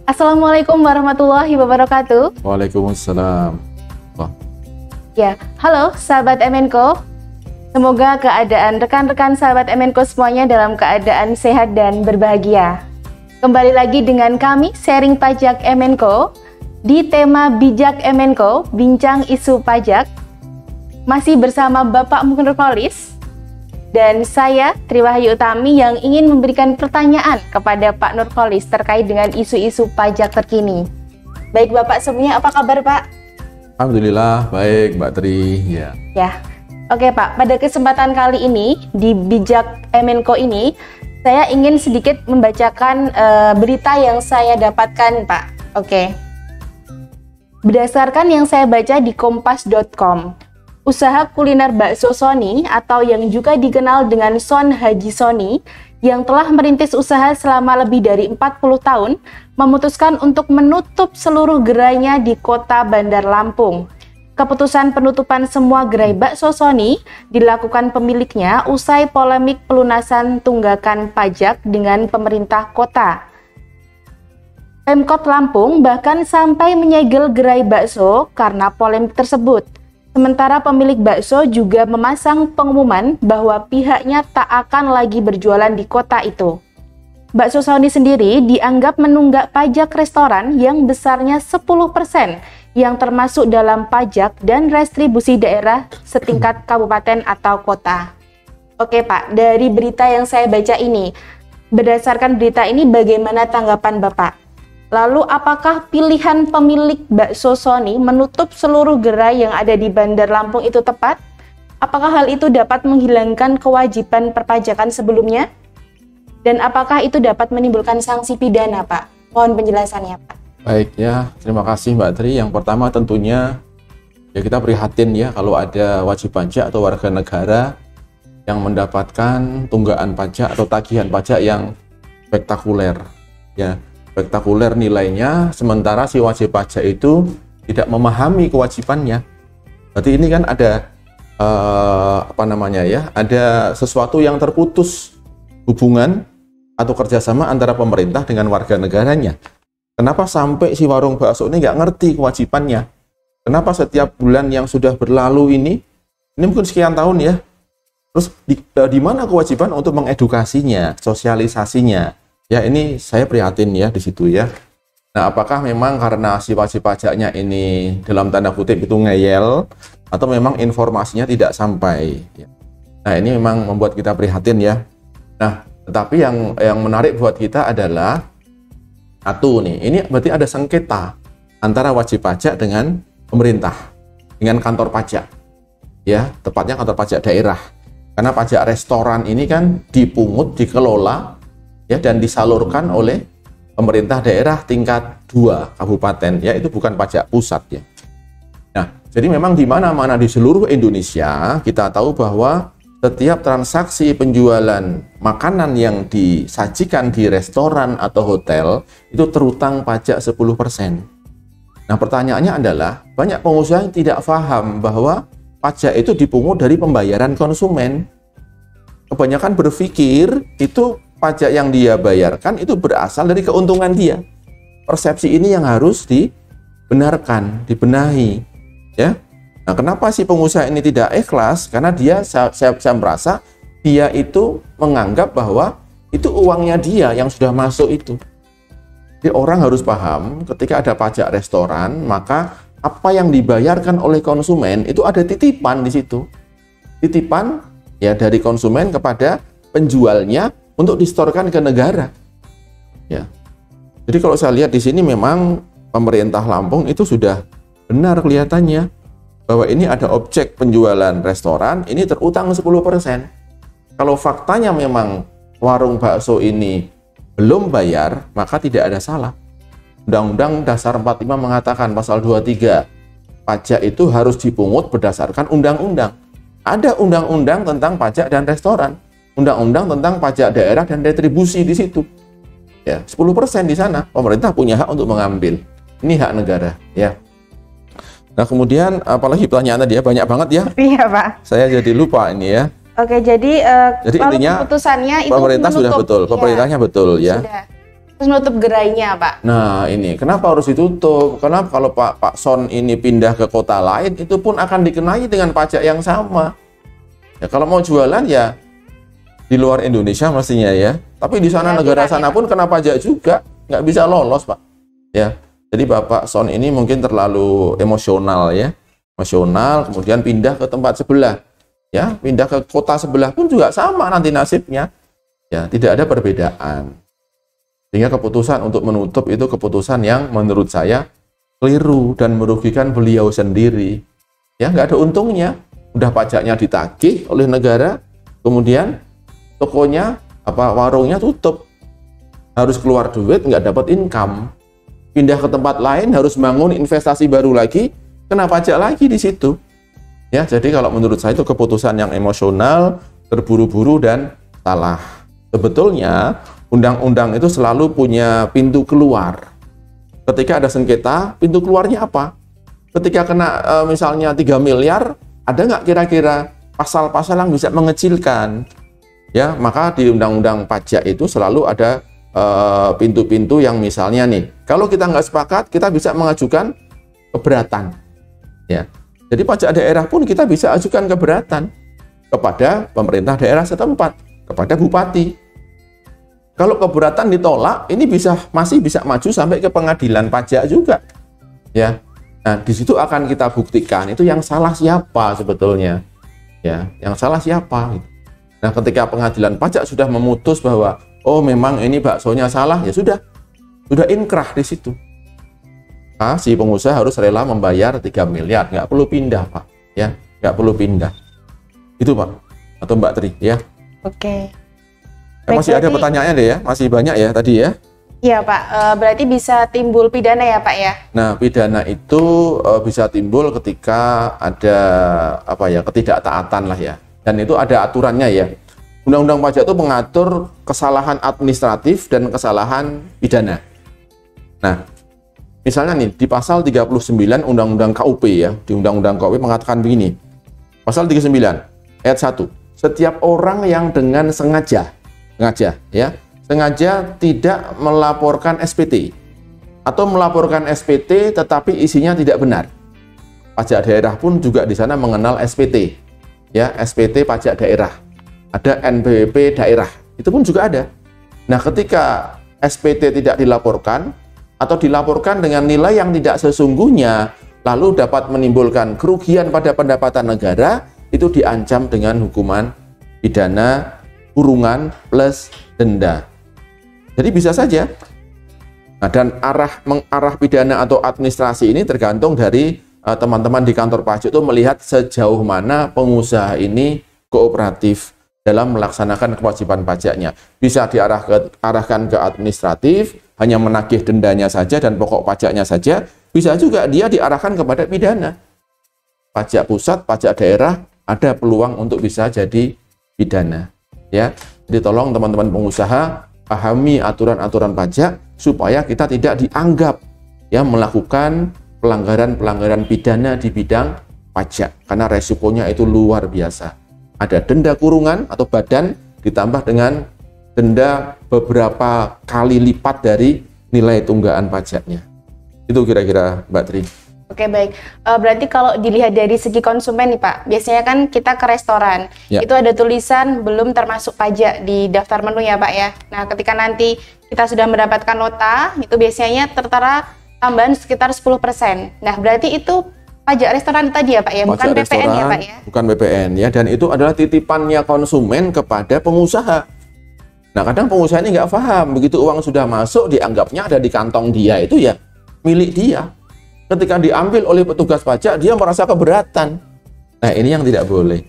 Assalamualaikum warahmatullahi wabarakatuh. Waalaikumsalam. Ya, halo sahabat MNCo. Semoga keadaan rekan-rekan sahabat MNCo semuanya dalam keadaan sehat dan berbahagia. Kembali lagi dengan kami, Sharing Pajak MNCo, di tema Bijak MNCo, Bincang Isu Pajak. Masih bersama Bapak Nurholis dan saya, Triwahyu Utami, yang ingin memberikan pertanyaan kepada Pak Nurholis terkait dengan isu-isu pajak terkini. Baik Bapak semuanya, apa kabar Pak? Alhamdulillah, baik Mbak Tri. Ya. Oke Pak, pada kesempatan kali ini, di Bijak MNCo ini, saya ingin sedikit membacakan berita yang saya dapatkan Pak. Oke. Berdasarkan yang saya baca di kompas.com, usaha kuliner bakso Sony atau yang juga dikenal dengan Son Haji Sony yang telah merintis usaha selama lebih dari 40 tahun memutuskan untuk menutup seluruh gerainya di kota Bandar Lampung. Keputusan penutupan semua gerai bakso Sony dilakukan pemiliknya usai polemik pelunasan tunggakan pajak dengan pemerintah kota. Pemkot Lampung bahkan sampai menyegel gerai bakso karena polemik tersebut. Sementara pemilik bakso juga memasang pengumuman bahwa pihaknya tak akan lagi berjualan di kota itu. Bakso Sony sendiri dianggap menunggak pajak restoran yang besarnya 10% yang termasuk dalam pajak dan restribusi daerah setingkat kabupaten atau kota. Oke Pak, dari berita yang saya baca ini, berdasarkan berita ini bagaimana tanggapan Bapak? Lalu apakah pilihan pemilik bakso Sony menutup seluruh gerai yang ada di Bandar Lampung itu tepat? Apakah hal itu dapat menghilangkan kewajiban perpajakan sebelumnya? Dan apakah itu dapat menimbulkan sanksi pidana, Pak? Mohon penjelasannya, Pak. Baik ya, terima kasih Mbak Tri. Yang pertama tentunya ya kita prihatin ya kalau ada wajib pajak atau warga negara yang mendapatkan tunggakan pajak atau tagihan pajak yang spektakuler. Ya, spektakuler nilainya, sementara si wajib pajak itu tidak memahami kewajibannya. Berarti ini kan ada ada sesuatu yang terputus hubungan atau kerjasama antara pemerintah dengan warga negaranya. Kenapa sampai si warung bakso ini nggak ngerti kewajibannya? Kenapa setiap bulan yang sudah berlalu ini mungkin sekian tahun ya, terus di mana kewajiban untuk mengedukasinya, sosialisasinya? Ya ini saya prihatin ya di situ ya. Nah apakah memang karena si wajib pajaknya ini dalam tanda kutip itu ngeyel atau memang informasinya tidak sampai? Nah ini memang membuat kita prihatin ya. Nah tetapi yang menarik buat kita adalah ini berarti ada sengketa antara wajib pajak dengan pemerintah, dengan kantor pajak. Ya, tepatnya kantor pajak daerah. Karena pajak restoran ini kan dipungut, dikelola ya dan disalurkan oleh pemerintah daerah tingkat 2 kabupaten ya, itu bukan pajak pusat ya. Nah, jadi memang di mana-mana di seluruh Indonesia kita tahu bahwa setiap transaksi penjualan makanan yang disajikan di restoran atau hotel itu terutang pajak 10%. Nah, pertanyaannya adalah banyak pengusaha yang tidak paham bahwa pajak itu dipungut dari pembayaran konsumen. Kebanyakan berpikir itu pajak yang dia bayarkan itu berasal dari keuntungan dia. Persepsi ini yang harus dibenarkan, dibenahi, ya. Nah, kenapa si pengusaha ini tidak ikhlas? Karena saya merasa dia itu menganggap bahwa itu uangnya dia yang sudah masuk itu. Jadi orang harus paham ketika ada pajak restoran, maka apa yang dibayarkan oleh konsumen itu ada titipan di situ. Titipan ya dari konsumen kepada penjualnya untuk distorkan ke negara. Ya. Jadi kalau saya lihat di sini memang pemerintah Lampung itu sudah benar kelihatannya bahwa ini ada objek penjualan restoran, ini terutang 10%. Kalau faktanya memang warung bakso ini belum bayar, maka tidak ada salah. Undang-Undang Dasar 45 mengatakan pasal 23, pajak itu harus dipungut berdasarkan undang-undang. Ada undang-undang tentang pajak dan restoran, undang-undang tentang pajak daerah dan retribusi di situ. Ya, 10% di sana, pemerintah punya hak untuk mengambil. Ini hak negara, ya. Nah kemudian apalagi pertanyaan tadi ya, banyak banget ya. Iya Pak. Saya jadi lupa ini ya. Oke, jadi intinya keputusannya itu pemerintah sudah betul, pemerintahnya betul ya. Sudah. Terus nutup gerainya, Pak. Nah, ini kenapa harus ditutup? Karena kalau Pak Son ini pindah ke kota lain, itu pun akan dikenai dengan pajak yang sama. Ya, kalau mau jualan ya di luar Indonesia mestinya ya. Tapi di sana negara sana pun kena pajak juga, nggak bisa lolos, Pak. Ya, jadi Bapak Son ini mungkin terlalu emosional ya, emosional, kemudian pindah ke tempat sebelah. Ya, pindah ke kota sebelah pun juga sama nanti nasibnya. Ya, tidak ada perbedaan. Sehingga keputusan untuk menutup itu keputusan yang menurut saya keliru dan merugikan beliau sendiri. Ya, nggak ada untungnya. Udah pajaknya ditagih oleh negara, kemudian tokonya, warungnya tutup. Harus keluar duit, nggak dapat income. Pindah ke tempat lain, harus bangun investasi baru lagi, kena pajak lagi di situ. Ya, jadi kalau menurut saya itu keputusan yang emosional, terburu-buru dan salah. Sebetulnya undang-undang itu selalu punya pintu keluar. Ketika ada sengketa, pintu keluarnya apa? Ketika kena misalnya 3 miliar, ada nggak kira-kira pasal-pasal yang bisa mengecilkan? Ya, maka di undang-undang pajak itu selalu ada pintu-pintu yang misalnya nih, kalau kita nggak sepakat, kita bisa mengajukan keberatan. Ya, jadi pajak daerah pun kita bisa ajukan keberatan kepada pemerintah daerah setempat, kepada bupati. Kalau keberatan ditolak, ini masih bisa maju sampai ke pengadilan pajak juga. Ya. Nah, di situ akan kita buktikan itu yang salah siapa sebetulnya. Ya, yang salah siapa. Nah, ketika pengadilan pajak sudah memutus bahwa oh memang ini baksonya salah, ya sudah inkrah di situ. Nah, si pengusaha harus rela membayar 3 miliar, nggak perlu pindah, Pak. Ya, nggak perlu pindah. Itu, Pak. Atau Mbak Tri, ya. Oke. Masih ada pertanyaannya deh ya, masih banyak ya tadi ya. Iya Pak, berarti bisa timbul pidana ya Pak ya? Nah, pidana itu bisa timbul ketika ada ketidaktaatan lah ya. Dan itu ada aturannya ya. Undang-undang pajak itu mengatur kesalahan administratif dan kesalahan pidana. Nah, misalnya nih di pasal 39 Undang-Undang KUP ya, di Undang-Undang KUP mengatakan begini. Pasal 39 ayat 1. Setiap orang yang dengan sengaja tidak melaporkan SPT atau melaporkan SPT tetapi isinya tidak benar. Pajak daerah pun juga di sana mengenal SPT. Ya, SPT pajak daerah. Ada NPWP daerah. Itu pun juga ada. Nah, ketika SPT tidak dilaporkan atau dilaporkan dengan nilai yang tidak sesungguhnya lalu dapat menimbulkan kerugian pada pendapatan negara, itu diancam dengan hukuman pidana kurungan plus denda. Jadi bisa saja. Nah, dan mengarah pidana atau administrasi ini tergantung dari teman-teman di kantor pajak itu melihat sejauh mana pengusaha ini kooperatif dalam melaksanakan kewajiban pajaknya. Bisa diarahkan ke administratif, hanya menagih dendanya saja dan pokok pajaknya saja. Bisa juga dia diarahkan kepada pidana. Pajak pusat, pajak daerah ada peluang untuk bisa jadi pidana. Ya, jadi tolong teman-teman pengusaha pahami aturan-aturan pajak supaya kita tidak dianggap ya melakukan pelanggaran-pelanggaran pidana di bidang pajak karena resikonya itu luar biasa. Ada denda kurungan atau badan ditambah dengan denda beberapa kali lipat dari nilai tunggaan pajaknya. Itu kira-kira Mbak Tri. Oke, baik. Berarti kalau dilihat dari segi konsumen nih Pak, biasanya kan kita ke restoran, itu ada tulisan belum termasuk pajak di daftar menu ya Pak ya. Nah, ketika nanti kita sudah mendapatkan nota, itu biasanya tertera tambahan sekitar 10%. Nah, berarti itu pajak restoran tadi ya Pak ya, bukan PPN ya Pak ya? Bukan PPN ya, dan itu adalah titipannya konsumen kepada pengusaha. Nah, kadang pengusaha ini nggak paham, begitu uang sudah masuk, dianggapnya ada di kantong dia, itu ya milik dia. Ketika diambil oleh petugas pajak, dia merasa keberatan. Nah, ini yang tidak boleh.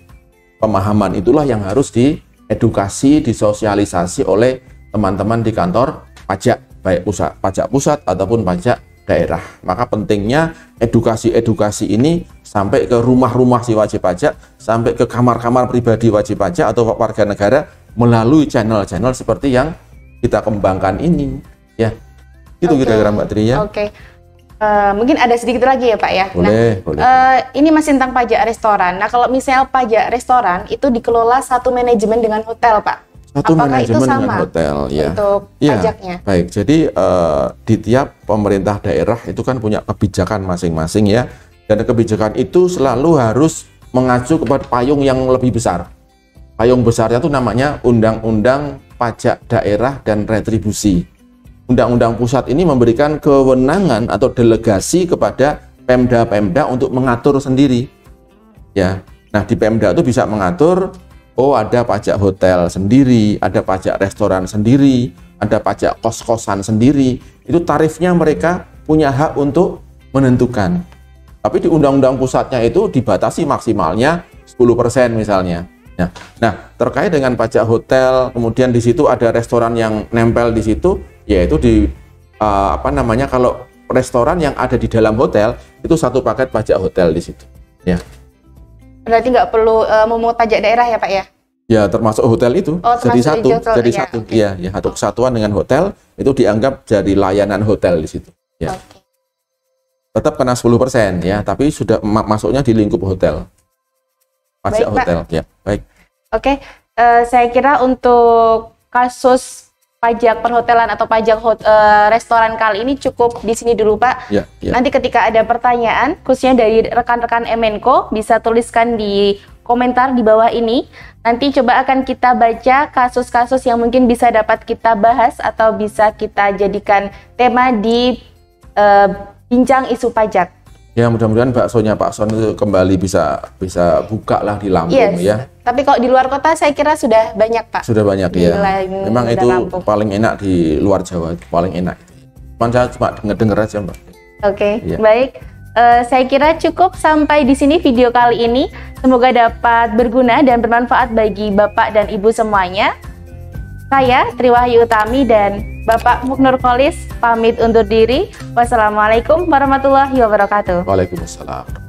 Pemahaman itulah yang harus diedukasi, disosialisasi oleh teman-teman di kantor pajak, baik pajak pusat ataupun pajak daerah. Maka pentingnya edukasi-edukasi ini sampai ke rumah-rumah si wajib pajak, sampai ke kamar-kamar pribadi wajib pajak atau warga negara melalui channel-channel seperti yang kita kembangkan ini. Ya, itu kira-kira Mbak Tri ya. Oke. Mungkin ada sedikit lagi ya Pak ya. Boleh. Ini masih tentang pajak restoran. Nah, kalau misalnya pajak restoran itu dikelola satu manajemen dengan hotel Pak. Satu Apakah manajemen itu sama dengan hotel, ya. untuk Ya, pajaknya? baik. Jadi di tiap pemerintah daerah itu kan punya kebijakan masing-masing ya, dan kebijakan itu selalu harus mengacu kepada payung yang lebih besar. Payung besarnya itu namanya Undang-Undang Pajak Daerah dan Retribusi. Undang-undang pusat ini memberikan kewenangan atau delegasi kepada Pemda-Pemda untuk mengatur sendiri. Ya, nah di Pemda itu bisa mengatur. Oh, ada pajak hotel sendiri, ada pajak restoran sendiri, ada pajak kos-kosan sendiri. Itu tarifnya mereka punya hak untuk menentukan. Tapi di undang-undang pusatnya itu dibatasi maksimalnya 10% misalnya. Nah, terkait dengan pajak hotel, kemudian di situ ada restoran yang nempel di situ, yaitu kalau restoran yang ada di dalam hotel itu satu paket pajak hotel di situ. Ya. Berarti nggak perlu memungut pajak daerah ya Pak ya? Ya, termasuk hotel itu. Jadi satu. Okay. Ya, satu kesatuan dengan hotel itu dianggap jadi layanan hotel di situ. Ya. Okay. Tetap kena 10% ya, tapi sudah masuknya di lingkup hotel. Pajak hotel, Pak. Ya. Baik. Oke, saya kira untuk kasus pajak perhotelan atau pajak restoran kali ini cukup di sini dulu Pak. Ya. Nanti ketika ada pertanyaan, khususnya dari rekan-rekan Emenko, bisa tuliskan di komentar di bawah ini. Nanti coba akan kita baca kasus-kasus yang mungkin bisa dapat kita bahas atau bisa kita jadikan tema di bincang isu pajak. Ya, mudah-mudahan baksonya Pak Son itu kembali bisa buka lah di Lampung ya. Tapi kalau di luar kota saya kira sudah banyak Pak. Sudah banyak ya. Memang itu Lampung. paling enak di luar Jawa, itu paling enak. Cuman saya cuma denger aja Mbak. Oke, ya. Baik. Saya kira cukup sampai di sini video kali ini. Semoga dapat berguna dan bermanfaat bagi Bapak dan Ibu semuanya. Saya Tri Wahyu Utami dan Bapak Muknur Kholis pamit undur diri. Wassalamualaikum warahmatullahi wabarakatuh. Waalaikumsalam.